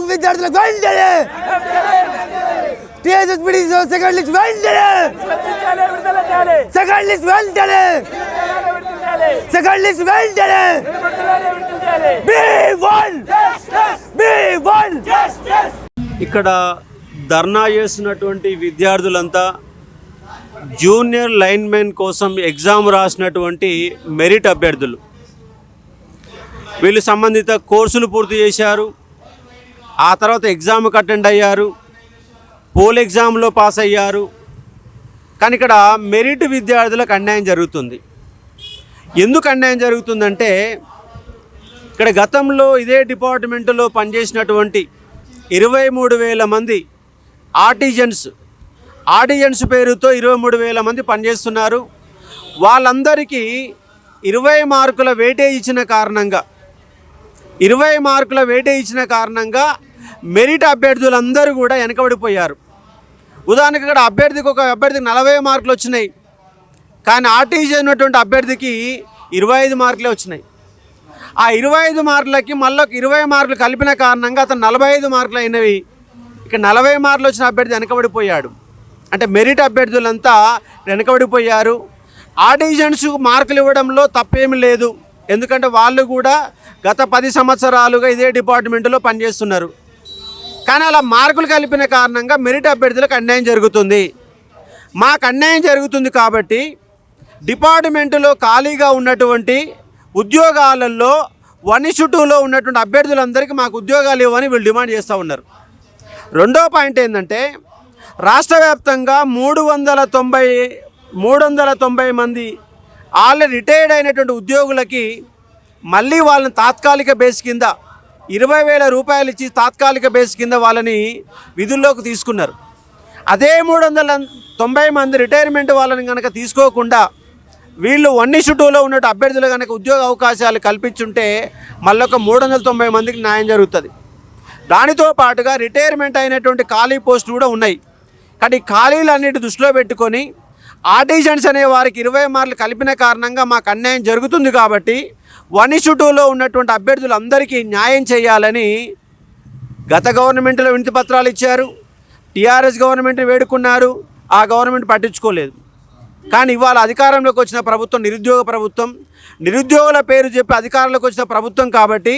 విద్యార్థులకు వెంటనే టీఎస్ఎస్పీడీ second list వెంటనే సెకండ్ లిస్ట్ వెంటనే సెకండ్ లిస్ట్ వెంటనే ఇక్కడ ధర్నా చేస్తున్నటువంటి విద్యార్థులంతా జూనియర్ లైన్మెన్ కోసం ఎగ్జామ్ రాసినటువంటి మెరిట్ అభ్యర్థులు. వీళ్ళు సంబంధిత కోర్సులు పూర్తి చేశారు, ఆ తర్వాత ఎగ్జామ్కి అటెండ్ అయ్యారు, పోల్ ఎగ్జామ్లో పాస్ అయ్యారు. కానీ ఇక్కడ మెరిట్ విద్యార్థులకు అన్యాయం జరుగుతుంది. ఎందుకు అన్యాయం జరుగుతుందంటే ఇక్కడ గతంలో ఇదే డిపార్ట్మెంట్లో పనిచేసినటువంటి 23,000 మంది ఆర్టిజన్స్ పేరుతో 23,000 మంది పనిచేస్తున్నారు. వాళ్ళందరికీ 20 మార్కుల వెయిటేజ్ ఇచ్చిన కారణంగా మెరిట్ అభ్యర్థులందరూ కూడా వెనకబడిపోయారు. ఉదాహరణకు ఇక్కడ అభ్యర్థికి 40 మార్కులు వచ్చినాయి, కానీ ఆర్టిజన్ ఉన్నటువంటి అభ్యర్థికి 25 మార్కులే వచ్చినాయి. ఆ 25 మార్కులకి మళ్ళీ 20 మార్కులు కలిపిన కారణంగా అతను 45 మార్కులు అయినవి. ఇక 40 మార్కులు వచ్చిన అభ్యర్థి వెనకబడిపోయాడు. అంటే మెరిట్ అభ్యర్థులంతా వెనకబడిపోయారు. ఆర్టిజన్స్ మార్కులు ఇవ్వడంలో తప్పేమీ లేదు, ఎందుకంటే వాళ్ళు కూడా గత 10 సంవత్సరాలుగా ఇదే డిపార్ట్మెంట్లో పనిచేస్తున్నారు. కానీ అలా మార్కులు కలిపిన కారణంగా మెరిట్ అభ్యర్థులకు అన్యాయం జరుగుతుంది. మాకు అన్యాయం జరుగుతుంది కాబట్టి డిపార్ట్మెంటులో ఖాళీగా ఉన్నటువంటి ఉద్యోగాలలో 1:2లో ఉన్నటువంటి అభ్యర్థులందరికీ మాకు ఉద్యోగాలు ఇవ్వని వీళ్ళు డిమాండ్ చేస్తూ ఉన్నారు. రెండో పాయింట్ ఏంటంటే రాష్ట్ర వ్యాప్తంగా 390 మంది ఆల్రెడీ రిటైర్డ్ అయినటువంటి ఉద్యోగులకి మళ్ళీ వాళ్ళని తాత్కాలిక బేస్ కింద 20,000 రూపాయలు ఇచ్చి తాత్కాలిక బేస్ కింద వాళ్ళని విధుల్లోకి తీసుకున్నారు. అదే 390 మంది రిటైర్మెంట్ వాళ్ళని కనుక తీసుకోకుండా వీళ్ళు 1:2లో ఉన్నట్టు అభ్యర్థులు కనుక ఉద్యోగ అవకాశాలు కల్పించుంటే మళ్ళొక 390 మందికి న్యాయం జరుగుతుంది. దానితో పాటుగా రిటైర్మెంట్ అయినటువంటి ఖాళీ పోస్టులు కూడా ఉన్నాయి. కానీ ఖాళీలన్నిటి దృష్టిలో పెట్టుకొని ఆర్టిజన్స్ అనే వారికి 20 మార్కులు కలిపిన కారణంగా మాకు అన్యాయం జరుగుతుంది కాబట్టి 1:2లో ఉన్నటువంటి అభ్యర్థులందరికీ న్యాయం చేయాలని గత గవర్నమెంట్లో వినతి పత్రాలు ఇచ్చారు. టీఆర్ఎస్ గవర్నమెంట్ వేడుకున్నారు, ఆ గవర్నమెంట్ పట్టించుకోలేదు. కానీ ఇవాళ అధికారంలోకి వచ్చిన ప్రభుత్వం నిరుద్యోగుల పేరు చెప్పి అధికారంలోకి వచ్చిన ప్రభుత్వం కాబట్టి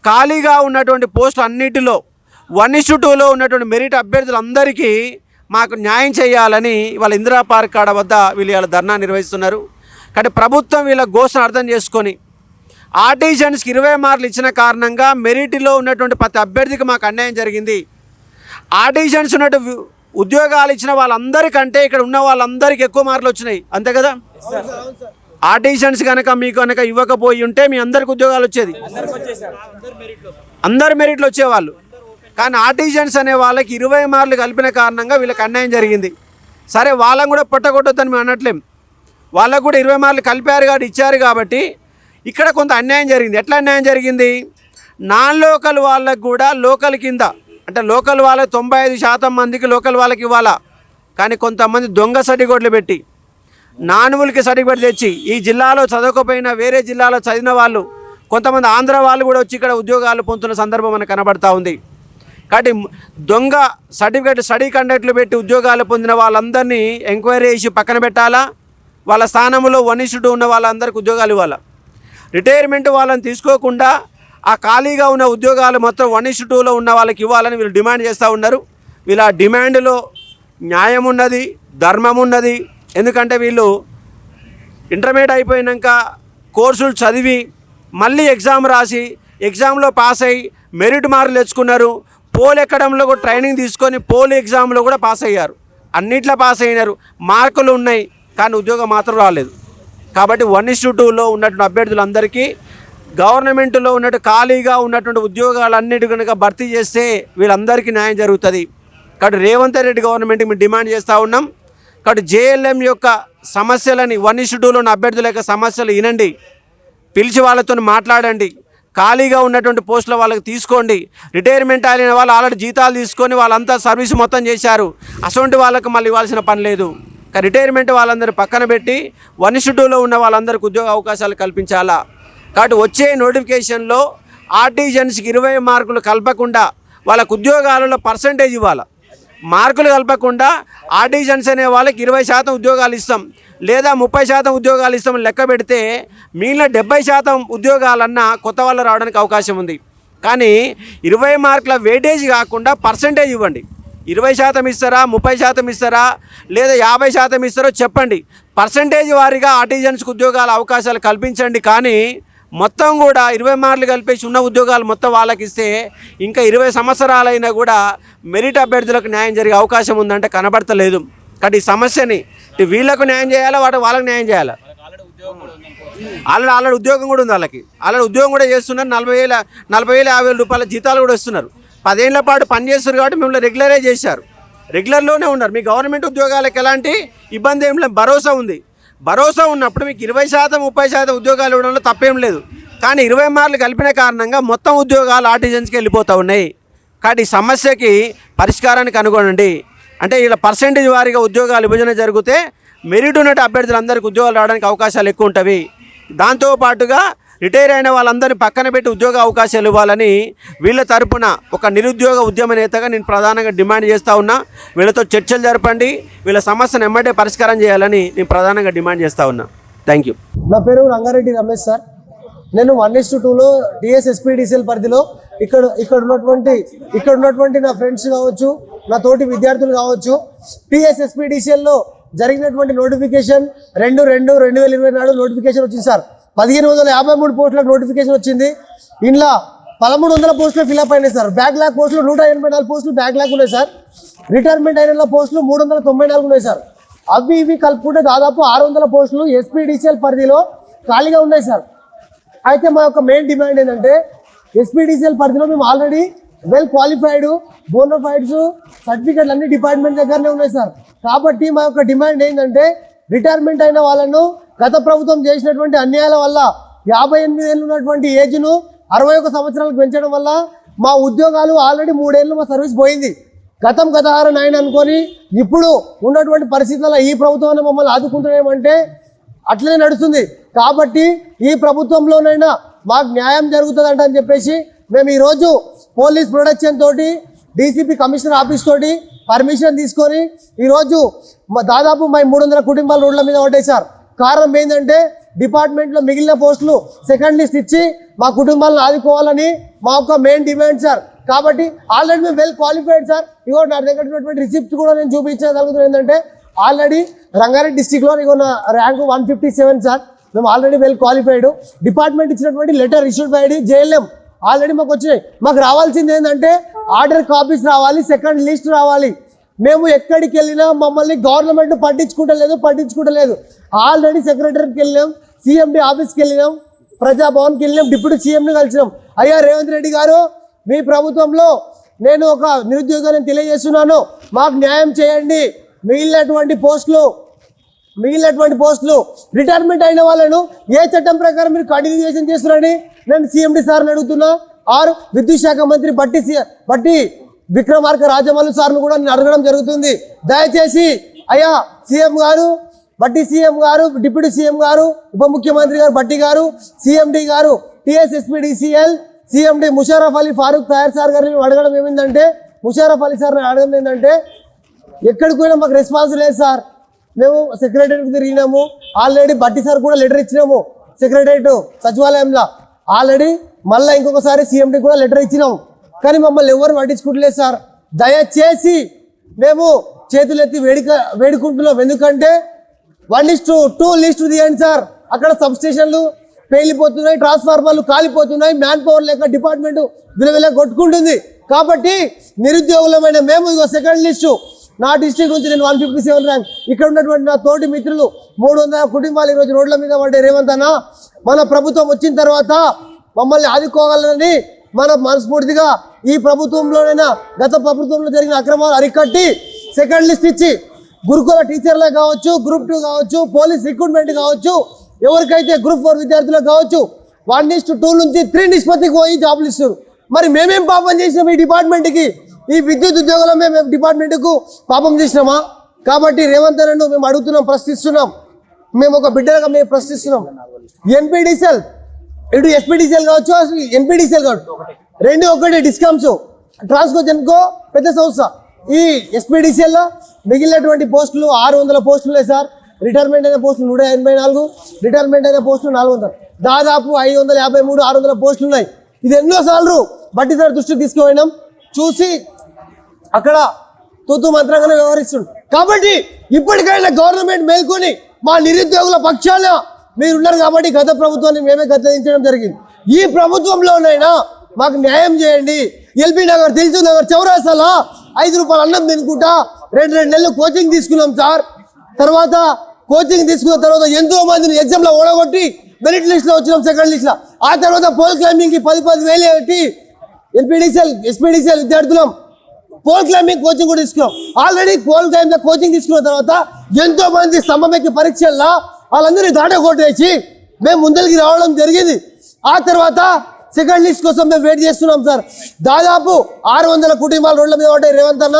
ఖాళీగా ఉన్నటువంటి పోస్టులు అన్నిటిలో 1:2లో ఉన్నటువంటి మెరిట్ అభ్యర్థులందరికీ మాకు న్యాయం చేయాలని వాళ్ళ ఇందిరా పార్క్ కాడ వద్ద వీళ్ళు ఇలా ధర్నా నిర్వహిస్తున్నారు. కానీ ప్రభుత్వం వీళ్ళ ఘోషణ అర్థం చేసుకొని ఆర్టిజన్స్కి 20 మార్కులు ఇచ్చిన కారణంగా మెరిట్లో ఉన్నటువంటి ప్రతి అభ్యర్థికి మాకు అన్యాయం జరిగింది. ఆర్టిజన్స్ ఉన్నట్టు ఉద్యోగాలు ఇచ్చిన వాళ్ళందరికంటే ఇక్కడ ఉన్న వాళ్ళందరికీ ఎక్కువ మార్కులు వచ్చినాయి, అంతే కదా. ఆర్టిజన్స్ కనుక మీకు కనుక ఇవ్వకపోయి ఉంటే మీ అందరికి ఉద్యోగాలు వచ్చేది, అందరు మెరిట్లు వచ్చేవాళ్ళు. కానీ ఆర్టిజన్స్ అనే వాళ్ళకి 20 మార్కులు కలిపిన కారణంగా వీళ్ళకి అన్యాయం జరిగింది. సరే, వాళ్ళని కూడా పొట్టగొట్టొద్దని మేము అనట్లేం, వాళ్ళకు కూడా 20 మార్కులు కలిపారు కాబట్టి ఇచ్చారు కాబట్టి ఇక్కడ కొంత అన్యాయం జరిగింది. ఎట్లా అన్యాయం జరిగింది? నాన్ లోకల్ వాళ్ళకు కూడా లోకల్ కింద, అంటే లోకల్ వాళ్ళకి 95% మందికి లోకల్ వాళ్ళకి ఇవ్వాలా. కానీ కొంతమంది దొంగ సర్టిఫికేట్లు పెట్టి నానువులకి సర్టిఫికేట్ తెచ్చి ఈ జిల్లాలో చదవకపోయినా వేరే జిల్లాలో చదివిన వాళ్ళు, కొంతమంది ఆంధ్ర వాళ్ళు కూడా వచ్చి ఇక్కడ ఉద్యోగాలు పొందుతున్న సందర్భం మనకు కనబడతా ఉంది. కాబట్టి దొంగ సర్టిఫికేట్ స్టడీ కండక్ట్లు పెట్టి ఉద్యోగాలు పొందిన వాళ్ళందరినీ ఎంక్వైరీ చేసి పక్కన పెట్టాలా, వాళ్ళ స్థానంలో 1:2 ఉన్న వాళ్ళందరికీ ఉద్యోగాలు ఇవ్వాలా. రిటైర్మెంట్ వాళ్ళని తీసుకోకుండా ఆ ఖాళీగా ఉన్న ఉద్యోగాలు మొత్తం 1:2లో ఉన్న వాళ్ళకి ఇవ్వాలని వీళ్ళు డిమాండ్ చేస్తూ ఉన్నారు. వీళ్ళ డిమాండ్లో న్యాయం ఉన్నది, ధర్మం ఉన్నది. ఎందుకంటే వీళ్ళు ఇంటర్మీడియట్ అయిపోయినాక కోర్సులు చదివి మళ్ళీ ఎగ్జామ్ రాసి ఎగ్జామ్లో పాస్ అయ్యి మెరిట్ మార్కులు తెచ్చుకున్నారు. పోల్ ఎక్కడంలో కూడా ట్రైనింగ్ తీసుకొని పోల్ ఎగ్జామ్లో కూడా పాస్ అయ్యారు, అన్నిట్లో పాస్ అయినారు, మార్కులు ఉన్నాయి, కానీ ఉద్యోగం మాత్రం రాలేదు. కాబట్టి 1:2లో ఉన్నటువంటి అభ్యర్థులందరికీ గవర్నమెంట్లో ఉన్నట్టు ఖాళీగా ఉన్నటువంటి ఉద్యోగాలన్నిటి కనుక భర్తీ చేస్తే వీళ్ళందరికీ న్యాయం జరుగుతుంది. కాబట్టి రేవంత్ రెడ్డి గవర్నమెంట్కి మేము డిమాండ్ చేస్తూ ఉన్నాం. కాబట్టి జేఎల్ఎం యొక్క సమస్యలని 1:2లో ఉన్న అభ్యర్థుల యొక్క సమస్యలు వినండి, పిలిచి వాళ్ళతో మాట్లాడండి, ఖాళీగా ఉన్నటువంటి పోస్టుల వాళ్ళకి తీసుకోండి. రిటైర్మెంట్ అయిన వాళ్ళు ఆల్రెడీ జీతాలు తీసుకొని వాళ్ళంతా సర్వీస్ మొత్తం చేశారు, అటువంటి వాళ్ళకు మళ్ళీ ఇవ్వాల్సిన పని లేదు. రిటైర్మెంట్ వాళ్ళందరూ పక్కన పెట్టి 1:2లో ఉన్న వాళ్ళందరికీ ఉద్యోగ అవకాశాలు కల్పించాలా. కాబట్టి వచ్చే నోటిఫికేషన్లో ఆర్టిజన్స్కి 20 మార్కులు కలపకుండా వాళ్ళకు ఉద్యోగాలలో పర్సంటేజ్ ఇవ్వాలి. మార్కులు కలపకుండా ఆర్టిజన్స్ అనే వాళ్ళకి 20% ఉద్యోగాలు ఇస్తాం లేదా 30% ఉద్యోగాలు ఇస్తామని లెక్క పెడితే మిగిలిన 70% ఉద్యోగాలన్నా కొత్త వాళ్ళు రావడానికి అవకాశం ఉంది. కానీ 20 మార్కుల వెయిటేజ్ కాకుండా పర్సంటేజ్ ఇవ్వండి. 20% ఇస్తారా, 30% ఇస్తారా, లేదా 50% ఇస్తారో చెప్పండి. పర్సంటేజ్ వారీగా ఆర్టిజన్స్కి ఉద్యోగాల అవకాశాలు కల్పించండి. కానీ మొత్తం కూడా 20 మార్కులు కలిపేసి ఉన్న ఉద్యోగాలు మొత్తం వాళ్ళకి ఇస్తే ఇంకా 20 సంవత్సరాలైనా కూడా మెరిట్ అభ్యర్థులకు న్యాయం జరిగే అవకాశం ఉందంటే కనబడతలేదు. కాబట్టి ఈ సమస్యని వీళ్ళకు న్యాయం చేయాలా, వాళ్ళకి న్యాయం చేయాలా? ఆల్రెడీ ఉద్యోగం కూడా ఉంది, వాళ్ళకి ఆల్రెడీ ఉద్యోగం కూడా చేస్తున్నారు. 40,000, 50,000 రూపాయల జీతాలు కూడా వస్తున్నారు. 10 ఏళ్ల పాటు పనిచేస్తారు కాబట్టి మిమ్మల్ని రెగ్యులరే చేశారు, రెగ్యులర్లోనే ఉన్నారు. మీ గవర్నమెంట్ ఉద్యోగాలకు ఎలాంటి ఇబ్బంది ఏం లేదు, భరోసా ఉంది. భరోసా ఉన్నప్పుడు మీకు 20%, 30% ఉద్యోగాలు ఇవ్వడంలో తప్పేం లేదు. కానీ 20 మార్కులు కలిపిన కారణంగా మొత్తం ఉద్యోగాలు ఆర్టిజన్స్కి వెళ్ళిపోతూ ఉన్నాయి. కాబట్టి ఈ సమస్యకి పరిష్కారానికి కనుగొనండి. అంటే ఇలా పర్సెంటేజ్ వారీగా ఉద్యోగాలు విభజన జరిగితే మెరిట్ ఉన్నట్టు అభ్యర్థులందరికీ ఉద్యోగాలు రావడానికి అవకాశాలు ఎక్కువ ఉంటాయి. దాంతోపాటుగా రిటైర్ అయిన వాళ్ళందరినీ పక్కన పెట్టి ఉద్యోగ అవకాశాలు ఇవ్వాలని వీళ్ళ తరపున ఒక నిరుద్యోగ ఉద్యమ నేతగా నేను ప్రధానంగా డిమాండ్ చేస్తూ ఉన్నా. వీళ్ళతో చర్చలు జరపండి, వీళ్ళ సమస్యను ఎమ్మటే పరిష్కారం చేయాలని నేను ప్రధానంగా డిమాండ్ చేస్తూ ఉన్నా. Thank you. నా పేరు రంగారెడ్డి రమేష్ సార్. నేను 1:2లో DSSPDCL పరిధిలో ఇక్కడ ఉన్నటువంటి నా ఫ్రెండ్స్ కావచ్చు, నా తోటి విద్యార్థులు కావచ్చు, PSSPDCLలో జరిగినటువంటి నోటిఫికేషన్ 2/2/2024 నోటిఫికేషన్ వచ్చింది సార్. 1553 పోస్టులకు నోటిఫికేషన్ వచ్చింది. ఇంట్లో 1300 పోస్టులు ఫిల్అప్ అయినాయి సార్. బ్యాక్లాగ్ పోస్టులు 184 పోస్టులు బ్యాక్లాగ్ ఉన్నాయి సార్. రిటైర్మెంట్ అయిన పోస్టులు 394 ఉన్నాయి సార్. అవి ఇవి కలుపుకుంటే దాదాపు 600 పోస్టులు SPDCL పరిధిలో ఖాళీగా ఉన్నాయి సార్. అయితే మా యొక్క మెయిన్ డిమాండ్ ఏంటంటే SPDCL పరిధిలో మేము ఆల్రెడీ వెల్ క్వాలిఫైడ్, బోనోఫైడ్స్, సర్టిఫికెట్లు అన్ని డిపార్ట్మెంట్ దగ్గరనే ఉన్నాయి సార్. కాబట్టి మా యొక్క డిమాండ్ ఏంటంటే రిటైర్మెంట్ అయిన వాళ్ళను గత ప్రభుత్వం చేసినటువంటి అన్యాయాల వల్ల 58 ఏళ్ళు ఉన్నటువంటి ఏజ్ను 61 సంవత్సరాలకు పెంచడం వల్ల మా ఉద్యోగాలు ఆల్రెడీ 3 ఏళ్ళు మా సర్వీస్ పోయింది. గతహారం నాయన అనుకొని ఇప్పుడు ఉన్నటువంటి పరిస్థితుల్లో ఈ ప్రభుత్వాన్ని మమ్మల్ని ఆదుకుంటున్నామంటే అట్లనే నడుస్తుంది. కాబట్టి ఈ ప్రభుత్వంలోనైనా మాకు న్యాయం జరుగుతుందంట అని చెప్పేసి మేము ఈరోజు పోలీస్ ప్రొడక్షన్ తోటి DCP కమిషనర్ ఆఫీస్ తోటి పర్మిషన్ తీసుకొని ఈరోజు దాదాపు 300 కుటుంబాలు రోడ్ల మీద పడ్డాయి సార్. కారణం ఏంటంటే డిపార్ట్మెంట్లో మిగిలిన పోస్టులు సెకండ్ లిస్ట్ ఇచ్చి మా కుటుంబాలను ఆదుకోవాలని మా యొక్క మెయిన్ డిమాండ్ సార్. కాబట్టి ఆల్రెడీ మేము వెల్ క్వాలిఫైడ్ సార్. ఇగో నా దగ్గర ఉన్నటువంటి రిసిప్ట్ కూడా నేను చూపించగలుగుతున్నాను. ఏంటంటే ఆల్రెడీ రంగారెడ్డి డిస్టిక్లో ఇగో నా ర్యాంకు 157 సార్. మేము ఆల్రెడీ వెల్ క్వాలిఫైడ్. డిపార్ట్మెంట్ ఇచ్చినటువంటి letter issued by JLM already మాకు వచ్చినాయి. మాకు రావాల్సింది ఏంటంటే ఆర్డర్ కాపీస్ రావాలి, సెకండ్ లిస్ట్ రావాలి. మేము ఎక్కడికి వెళ్ళినా మమ్మల్ని గవర్నమెంట్ పట్టించుకుంటలేదు. ఆల్రెడీ సెక్రటరీకి వెళ్ళినాం, CMD ఆఫీస్కి వెళ్ళినాం, ప్రజాభవన్కి వెళ్ళినాం, డిప్యూటీ CMని కలిసినాం. అయ్యా రేవంత్ రెడ్డి గారు, మీ ప్రభుత్వంలో నేను ఒక నిరుద్యోగాన్ని తెలియజేస్తున్నాను, మాకు న్యాయం చేయండి. మిగిలినటువంటి పోస్టులు రిటైర్మెంట్ అయిన వాళ్ళను ఏ చట్టం ప్రకారం మీరు కంటిన్యూషన్ చేస్తున్నారని నేను CMD సార్ని అడుగుతున్నా. ఆరు విద్యుత్ శాఖ మంత్రి బట్టి విక్రమార్క రాజమల్లు సార్ను కూడా నేను అడగడం జరుగుతుంది. దయచేసి అయ్యా CM గారు, బట్టి CM గారు, డిప్యూటీ CM గారు, ఉప ముఖ్యమంత్రి గారు బట్టి గారు, CMD గారు, TSSPDCL CMD ముషారఫ్ అలీ ఫారూక్ తయారు సార్ గారిని అడగడం ఏమైందంటే, ముషారఫ్ అలీ సార్ని అడగడం ఏంటంటే ఎక్కడికి పోయినా మాకు రెస్పాన్స్ లేదు సార్. మేము సెక్రటరీకి తిరిగినాము, ఆల్రెడీ బట్టి సార్ కూడా లెటర్ ఇచ్చినాము సెక్రటరేట్ సచివాలయంలో. ఆల్రెడీ మళ్ళీ ఇంకొకసారి CMD కూడా లెటర్ ఇచ్చినాము. కానీ మమ్మల్ని ఎవరు పట్టించుకుంటలేదు సార్. దయచేసి మేము చేతులెత్తి వేడుకుంటున్నాం. ఎందుకంటే 1:2 లిస్టు తీయండి సార్. అక్కడ సబ్స్టేషన్లు పేలిపోతున్నాయి, ట్రాన్స్ఫార్మర్లు కాలిపోతున్నాయి, మ్యాన్ పవర్ లేక డిపార్ట్మెంట్ విలువల కొట్టుకుంటుంది. కాబట్టి నిరుద్యోగులమైన మేము ఇగో సెకండ్ లిస్టు నా డిస్ట్రిక్ట్ నుంచి నేను 157 ర్యాంక్. ఇక్కడ ఉన్నటువంటి నా తోటి మిత్రులు 300 కుటుంబాలు ఈరోజు రోడ్ల మీద పడ్డే. రేవంత్ అన్న, మన ప్రభుత్వం వచ్చిన తర్వాత మమ్మల్ని ఆదుకోవాలని మన మనస్ఫూర్తిగా ఈ ప్రభుత్వంలోనైనా గత ప్రభుత్వంలో జరిగిన అక్రమాలు అరికట్టి సెకండ్ లిస్ట్ ఇచ్చి గురుకుల టీచర్లే కావచ్చు, గ్రూప్ 2 కావచ్చు, పోలీస్ రిక్రూట్మెంట్ కావచ్చు, ఎవరికైతే గ్రూప్ 4 విద్యార్థులకు కావచ్చు 1:2 నుంచి 3 నిష్పత్తికి పోయి జాబులు ఇస్తారు. మరి మేమేం పాపం చేసినాం? ఈ డిపార్ట్మెంట్కి, ఈ విద్యుత్ ఉద్యోగులు మేము డిపార్ట్మెంట్కు పాపం చేసినామా? కాబట్టి రేవంత్ అన్నను మేము అడుగుతున్నాం, ప్రశ్నిస్తున్నాం. మేము ఒక బిడ్డలుగా మేము ప్రశ్నిస్తున్నాం. ఎన్పీడీసీఎల్ ఇటు ఎస్పీడీసీఎల్ కావచ్చు, ఎన్పీడీసీఎల్ కావచ్చు, రెండు ఒకటి డిస్కామ్స్, ట్రాన్స్కో జెన్కో పెద్ద సంస్థ. ఈ ఎస్పీడీసీఎల్లో మిగిలినటువంటి పోస్టులు 600 పోస్టులు ఉన్నాయి సార్. రిటైర్మెంట్ అయిన పోస్టులు 184, రిటైర్మెంట్ అయిన పోస్టులు 400, దాదాపు 553, 600 పోస్టులు ఉన్నాయి. ఇది ఎన్నోసార్లు బట్టి సార్ దృష్టికి తీసుకుపోయినాం. చూసి అక్కడ తూతు మంత్రంగానే వ్యవహరిస్తుంది. కాబట్టి ఇప్పటికైనా గవర్నమెంట్ మేల్కొని మా నిరుద్యోగుల పక్షాన మీరున్నారు. కాబట్టి గత ప్రభుత్వాన్ని మేమే గద్దెదించడం జరిగింది. ఈ ప్రభుత్వంలోనైనా మాకు న్యాయం చేయండి. ఎల్బీ నగర్, దిల్సు నగర్ చౌరాసాలా 5 రూపాయలు అన్నం తినుకుంటా 2 నెలలు కోచింగ్ తీసుకున్నాం సార్. తర్వాత కోచింగ్ తీసుకున్న తర్వాత ఎంతో మందిని ఎగ్జామ్లో ఓడగొట్టి మెరిట్ లిస్ట్లో వచ్చినాం, సెకండ్ లిస్ట్లో. ఆ తర్వాత పోల్ క్లైంబింగ్కి 10,000 పెట్టి ఎల్పీడీసీఎల్, ఎస్పీడీసీఎల్ విద్యార్థులం పోల్ క్లైంబింగ్ కోచింగ్ కూడా తీసుకున్నాం. ఆల్రెడీ పోల్ క్లైంబింగ్ కోచింగ్ తీసుకున్న తర్వాత ఎంతో మంది స్తంభమెక్కి పరీక్షల్లో వాళ్ళందరినీ దాటకొట్టేసి మేము ముందరికి రావడం జరిగింది. ఆ తర్వాత సెకండ్ లిస్ట్ కోసం మేము వెయిట్ చేస్తున్నాం సార్. దాదాపు 600 కుటుంబాలు రోడ్ల మీద ఉంటాయి. రేవంత్ అన్న,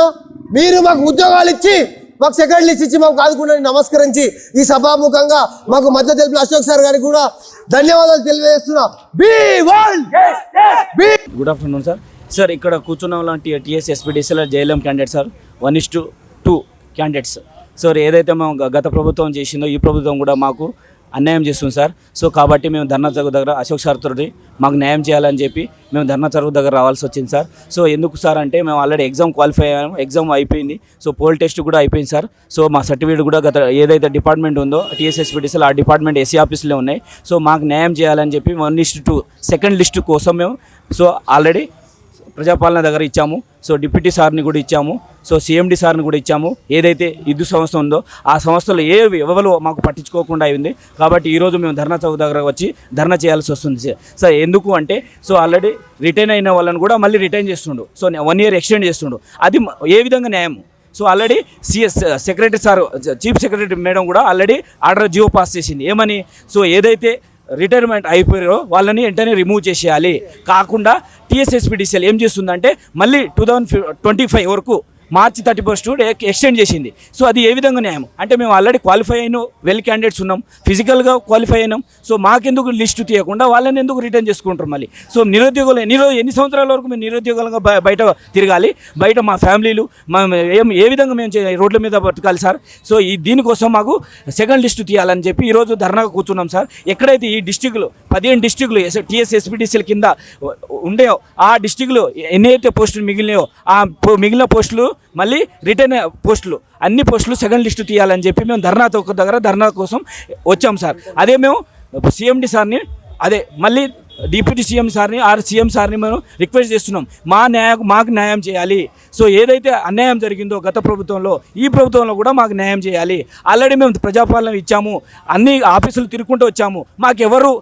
మీరు మాకు ఉద్యోగాలు ఇచ్చి మాకు సెకండ్ లిస్ట్ ఇచ్చి మాకు ఆదుకుంటారని నమస్కరించి ఈ సభాముఖంగా మాకు మద్దతు తెలిపిన అశోక్ సార్ గారికి కూడా ధన్యవాదాలు తెలియజేస్తున్నా. Good afternoon sir. సార్ ఇక్కడ కూర్చున్న లాంటి టీఎస్ ఎస్పీడీసీలో JLM candidate sir 1:2 candidates. Sir ఏదైతే మేము గత ప్రభుత్వం చేసిందో ఈ ప్రభుత్వం కూడా మాకు అన్యాయం చేస్తుంది సార్. సో కాబట్టి మేము ధర్నా చౌక్ దగ్గర అశోక్ సార్ తోటి మాకు న్యాయం చేయాలని చెప్పి మేము ధర్నా చౌక్ దగ్గర రావాల్సి వచ్చింది సార్. సో ఎందుకు సార్ అంటే మేము ఆల్రెడీ ఎగ్జామ్ క్వాలిఫై అయ్యాము, ఎగ్జామ్ అయిపోయింది. సో పోల్ టెస్ట్ కూడా అయిపోయింది సార్. సో మా సర్టిఫికేట్ కూడా గత ఏదైతే డిపార్ట్మెంట్ ఉందో టీఎస్ఎస్పీడీసీలో ఆ డిపార్ట్మెంట్ ఎస్సీ ఆఫీస్లో ఉన్నాయి. సో మాకు న్యాయం చేయాలని చెప్పి 1:2 సెకండ్ లిస్ట్ కోసం మేము సో ఆల్రెడీ ప్రజాపాలన దగ్గర ఇచ్చాము. సో డిప్యూటీ సార్ని కూడా ఇచ్చాము. సో సిఎండి సార్ని కూడా ఇచ్చాము. ఏదైతే విద్యుత్ సంస్థ ఉందో ఆ సంస్థలో ఎవరు మాకు పట్టించుకోకుండా అయింది. కాబట్టి ఈరోజు మేము ధర్నా చౌక్ దగ్గర వచ్చి ధర్నా చేయాల్సి వస్తుంది సార్. ఎందుకు అంటే సో ఆల్రెడీ రిటైన్ అయిన వాళ్ళని కూడా మళ్ళీ రిటైన్ చేస్తుండు. సో 1 year ఎక్స్టెండ్ చేస్తుండు. అది ఏ విధంగా న్యాయం? So already secretary sir, chief secretary madam కూడా ఆల్రెడీ ఆర్డర్ జియో పాస్ చేసింది. ఏమని? సో ఏదైతే రిటైర్మెంట్ అయిపోయారో వాళ్ళని వెంటనే రిమూవ్ చేసేయాలి. కాకుండా టీఎస్ఎస్పీడీసీఎల్ ఏం చేస్తుందంటే మళ్ళీ 2025 వరకు March 31 ఎక్స్టెండ్ చేసింది. సో అది ఏ విధంగా న్యాయం? అంటే మేము ఆల్రెడీ క్వాలిఫై అయిన వెల్ క్యాండిడేట్స్ ఉన్నాం, ఫిజికల్గా క్వాలిఫై అయినాం. సో మాకెందుకు లిస్టు తీయకుండా వాళ్ళని ఎందుకు రిటర్న్ చేసుకుంటారు మళ్ళీ? సో నిరుద్యోగులు ఎన్ని సంవత్సరాల వరకు మేము నిరుద్యోగులుగా బయట తిరగాలి? బయట మా ఫ్యామిలీలు ఏ విధంగా మేము రోడ్ల మీద బతకాలి సార్? సో దీనికోసం మాకు సెకండ్ లిస్టు తీయాలని చెప్పి ఈరోజు ధర్నాగా కూర్చున్నాం సార్. ఎక్కడైతే ఈ డిస్టిక్లో 15 డిస్టిక్లు టీఎస్ఎస్పీడీసీఎల్ కింద ఉండేవో ఆ డిస్టిక్లో ఎన్నైతే పోస్టులు మిగిలినాయో ఆ మిగిలిన పోస్టులు మళ్ళీ రిటర్న్ పోస్టులు అన్ని పోస్టులు సెకండ్ లిస్టు తీయాలని చెప్పి మేము ధర్నా కోసం వచ్చాం సార్. అదే మేము సిఎండి సార్ని మళ్ళీ డిప్యూటీ సీఎం సార్ని సీఎం సార్ని మేము రిక్వెస్ట్ చేస్తున్నాం, మాకు న్యాయం చేయాలి. సో ఏదైతే అన్యాయం జరిగిందో గత ప్రభుత్వంలో ఈ ప్రభుత్వంలో కూడా మాకు న్యాయం చేయాలి. ఆల్రెడీ మేము ప్రజాపాలన ఇచ్చాము, అన్ని ఆఫీసులు తిరుగుకుంటూ వచ్చాము, మాకెవరు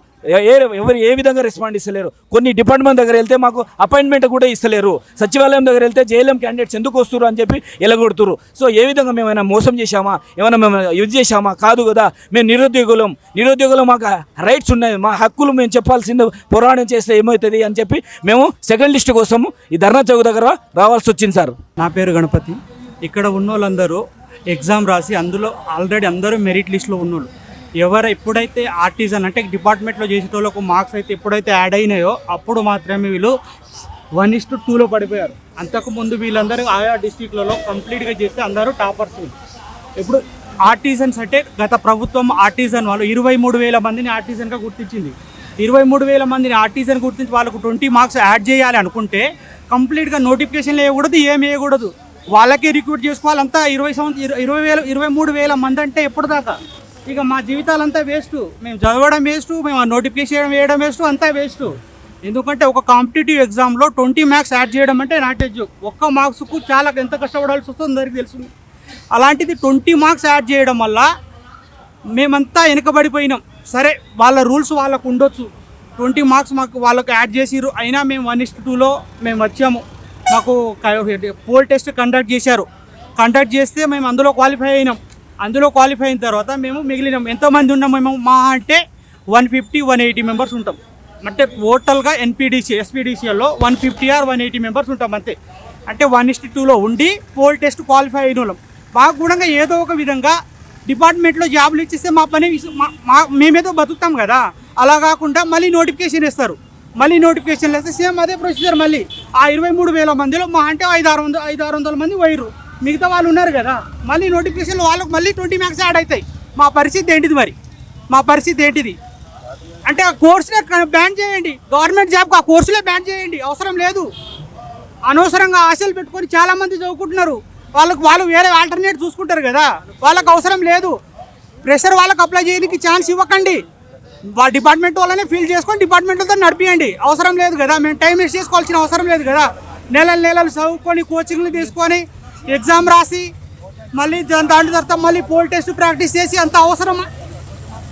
ఏ విధంగా రెస్పాండ్ ఇస్తలేరు. కొన్ని డిపార్ట్మెంట్ దగ్గర వెళ్తే మాకు అపాయింట్మెంట్ కూడా ఇస్తలేరు. సచివాలయం దగ్గర వెళ్తే జేఎల్ఎం క్యాండిడేట్స్ ఎందుకు వస్తున్నారు అని చెప్పి ఎలగొడుతురు. సో ఏ విధంగా మేము ఏమైనా మోసం చేశామా, ఏమైనా మేము యూజ్ చేశామా? కాదు కదా. మేము నిరుద్యోగులం మాకు రైట్స్ ఉన్నాయి, మా హక్కులు మేము చెప్పాల్సింది పోరాటం చేస్తే ఏమవుతుంది అని చెప్పి మేము సెకండ్ లిస్ట్ కోసం ఈ ధర్నా చౌక్ దగ్గర రావాల్సి వచ్చింది సార్. నా పేరు గణపతి. ఇక్కడ ఉన్న వాళ్ళందరూ ఎగ్జామ్ రాసి అందులో ఆల్రెడీ అందరూ మెరిట్ లిస్ట్లో ఉన్నోళ్ళు. ఎప్పుడైతే ఆర్టిజన్ అంటే డిపార్ట్మెంట్లో చేసేటోళ్ళకు మార్క్స్ అయితే ఎప్పుడైతే యాడ్ అయినాయో అప్పుడు మాత్రమే వీళ్ళు 1:2లో పడిపోయారు. అంతకుముందు వీళ్ళందరూ ఆయా డిస్ట్రిక్ట్లలో కంప్లీట్గా చేస్తే అందరూ టాపర్స్. ఇప్పుడు ఆర్టిజన్స్ అంటే గత ప్రభుత్వం ఆర్టిజన్ వాళ్ళు 23,000 మందిని ఆర్టిజన్గా గుర్తించింది. 23,000 మందిని ఆర్టిజన్ గుర్తించి వాళ్ళకు 20 మార్క్స్ యాడ్ చేయాలి అనుకుంటే కంప్లీట్గా నోటిఫికేషన్లు వేయకూడదు, ఏమి వేయకూడదు, వాళ్ళకే రిక్రూట్ చేసుకోవాలి. అంతా 23,000 మంది అంటే ఎప్పుడు దాకా? ఇక మా జీవితాలంతా వేస్ట్. మేము చదవడం వేస్ట్, మేము నోటిఫికేషన్ వేయడం వేస్ట్, అంతా వేస్ట్. ఎందుకంటే ఒక కాంపిటేటివ్ ఎగ్జామ్లో 20 మార్క్స్ యాడ్ చేయడం అంటే నాటేజ్. ఒక్క మార్క్స్కు చాలా ఎంత కష్టపడాల్సి వస్తుందో అందరికీ తెలుసు. అలాంటిది 20 మార్క్స్ యాడ్ చేయడం వల్ల మేమంతా వెనుకబడిపోయినాం. సరే వాళ్ళ రూల్స్ వాళ్ళకు ఉండొచ్చు, 20 మార్క్స్ మాకు వాళ్ళకి యాడ్ చేసిర్రు. అయినా మేము 1:2లో మేము వచ్చాము. మాకు పోల్ టెస్ట్ కండక్ట్ చేశారు. కండక్ట్ చేస్తే మేము అందులో క్వాలిఫై అయినాం. అందులో క్వాలిఫై అయిన తర్వాత మేము మిగిలినాం. ఎంతమంది ఉన్నాం మేము? మా అంటే 150-180 మెంబర్స్ ఉంటాం. అంటే టోటల్గా ఎన్పీడీసీ ఎస్పీడీసీఎల్లో 150 or 180 మెంబర్స్ ఉంటాం అంతే. అంటే 1:2లో ఉండి పోల్ టెస్ట్ క్వాలిఫై అయిన వాళ్ళం. మాకు కూడా ఏదో ఒక విధంగా డిపార్ట్మెంట్లో జాబులు ఇచ్చేస్తే మా పని మేమేదో బతుకుతాం కదా. అలా కాకుండా మళ్ళీ నోటిఫికేషన్ ఇస్తారు. మళ్ళీ నోటిఫికేషన్ వేస్తే సేమ్ అదే ప్రొసీజర్. మళ్ళీ ఆ 23,000 మందిలో మా అంటే 500-600 మంది పోయిర్రు. మిగతా వాళ్ళు ఉన్నారు కదా. మళ్ళీ నోటిఫికేషన్లో వాళ్ళకి మళ్ళీ 20 మార్క్స్ యాడ్ అవుతాయి. మా పరిస్థితి ఏంటిది మరి? మా పరిస్థితి ఏంటిది అంటే ఆ కోర్సులే బ్యాన్ చేయండి. గవర్నమెంట్ జాబ్కి ఆ కోర్సులే బ్యాన్ చేయండి. అవసరం లేదు. అనవసరంగా ఆశలు పెట్టుకొని చాలామంది చదువుకుంటున్నారు. వాళ్ళు వేరే ఆల్టర్నేట్ చూసుకుంటారు కదా. వాళ్ళకి అవసరం లేదు. ప్రెషర్ వాళ్ళకి అప్లై చేయడానికి ఛాన్స్ ఇవ్వకండి. వాళ్ళ డిపార్ట్మెంట్ వాళ్ళనే ఫీల్ చేసుకొని డిపార్ట్మెంట్తో నడిపియండి. అవసరం లేదు కదా. మేము టైం వేస్ట్ చేసుకోవాల్సిన అవసరం లేదు కదా. నెలలు చదువుకొని కోచింగ్లు తీసుకొని ఎగ్జామ్ రాసి మళ్ళీ దాని తర్వాత మళ్ళీ పోల్ టెస్ట్ ప్రాక్టీస్ చేసి అంత అవసరమా?